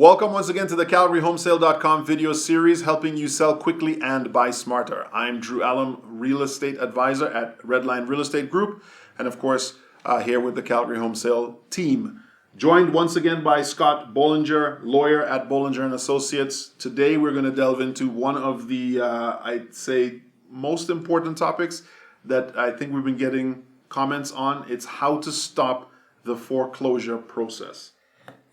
Welcome once again to the CalgaryHomesale.com video series helping you sell quickly and buy smarter. I'm Drew Allen, Real Estate Advisor at Redline Real Estate Group, and of course here with the Calgary Home Sale team. Joined once again by Scott Bollinger, lawyer at Bollinger & Associates. Today we're going to delve into one of the, I'd say, most important topics that I think we've been getting comments on. It's how to stop the foreclosure process.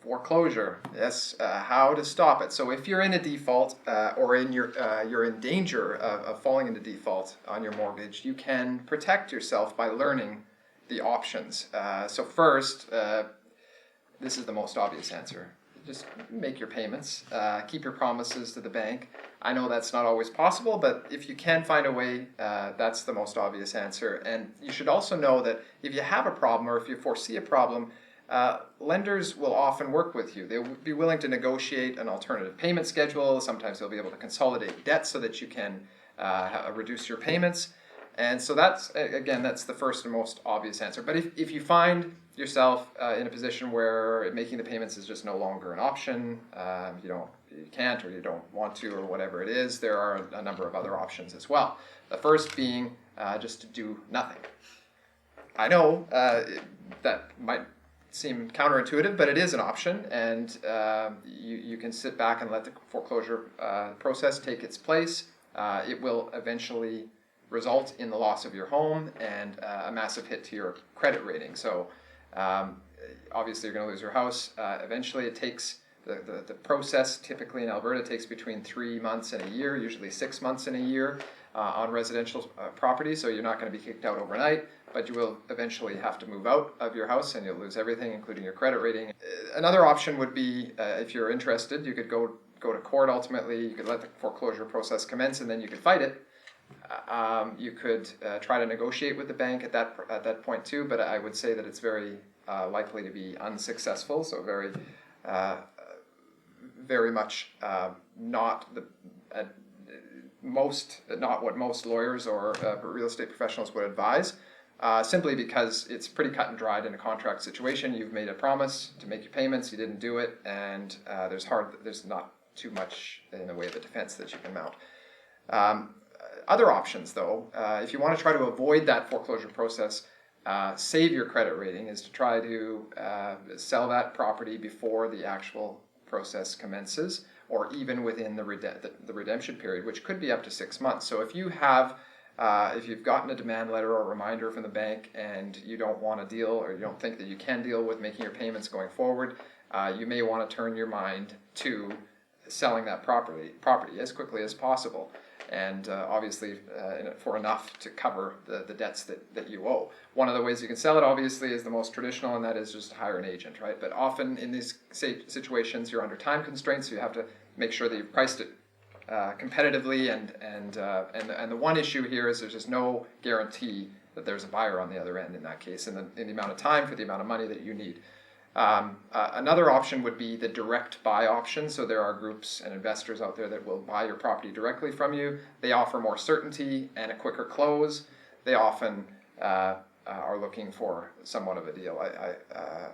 Foreclosure, yes. How to stop it. So if you're in a default or you're in danger of falling into default on your mortgage, you can protect yourself by learning the options. So first, this is the most obvious answer. Just make your payments, keep your promises to the bank. I know that's not always possible, but if you can find a way, that's the most obvious answer. And you should also know that if you have a problem or if you foresee a problem, lenders will often work with you. They'll be willing to negotiate an alternative payment schedule. Sometimes they'll be able to consolidate debt so that you can reduce your payments. And so that's the first and most obvious answer. But if you find yourself in a position where making the payments is just no longer an option, you can't or you don't want to or whatever it is, there are a number of other options as well. The first being just to do nothing. I know that might seem counterintuitive, but it is an option, and you can sit back and let the foreclosure process take its place. It will eventually result in the loss of your home and a massive hit to your credit rating. So obviously you're going to lose your house. Eventually it takes, the process typically in Alberta takes between 3 months and a year, usually 6 months and a year on residential property, so you're not going to be kicked out overnight, but you will eventually have to move out of your house and you'll lose everything, including your credit rating. Another option would be, if you're interested, you could go to court ultimately, you could let the foreclosure process commence and then you could fight it. You could try to negotiate with the bank at that point too, but I would say that it's very likely to be unsuccessful, so very much not what most lawyers or real estate professionals would advise. Simply because it's pretty cut and dried in a contract situation. You've made a promise to make your payments, you didn't do it, and there's not too much in the way of a defense that you can mount. Other options, though, if you want to try to avoid that foreclosure process, save your credit rating, is to try to sell that property before the actual process commences, or even within the redemption period, which could be up to 6 months. So if you've gotten a demand letter or a reminder from the bank and you don't want to deal, or you don't think that you can deal with making your payments going forward, you may want to turn your mind to selling that property as quickly as possible, and obviously for enough to cover the debts that you owe. One of the ways you can sell it obviously is the most traditional, and that is just to hire an agent, right? But often in these situations you're under time constraints, so you have to make sure that you've priced it competitively, and the one issue here is there's just no guarantee that there's a buyer on the other end in that case, in the amount of time for the amount of money that you need. Another option would be the direct buy option. So there are groups and investors out there that will buy your property directly from you. They offer more certainty and a quicker close. They often are looking for somewhat of a deal,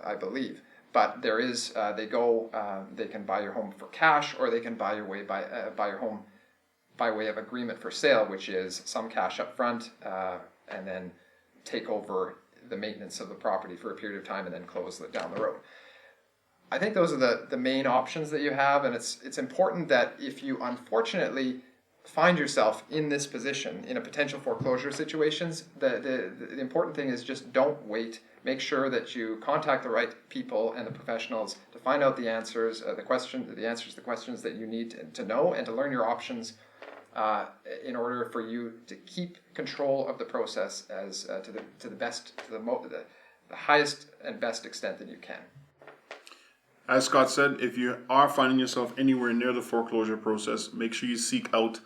I believe. But there is, they can buy your home for cash, or they can buy your home by way of agreement for sale, which is some cash up front and then take over the maintenance of the property for a period of time and then close it down the road. I think those are the main options that you have, and it's important that if you unfortunately find yourself in this position, in a potential foreclosure situations, the important thing is just don't wait. Make sure that you contact the right people and the professionals to find out the answers, the questions that you need to know, and to learn your options in order for you to keep control of the process as to the highest and best extent that you can. As Scott said, if you are finding yourself anywhere near the foreclosure process, make sure you seek out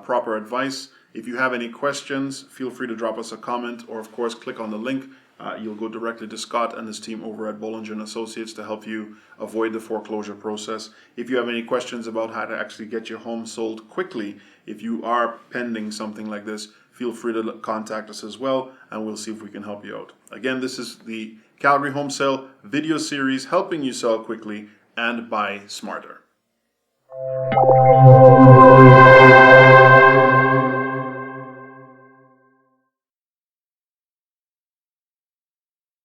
proper advice. If you have any questions, feel free to drop us a comment, or of course click on the link. You'll go directly to Scott and his team over at Bollinger & Associates to help you avoid the foreclosure process. If you have any questions about how to actually get your home sold quickly, if you are pending something like this, feel free to contact us as well, and we'll see if we can help you out. Again, this is the Calgary Home Sale video series helping you sell quickly and buy smarter.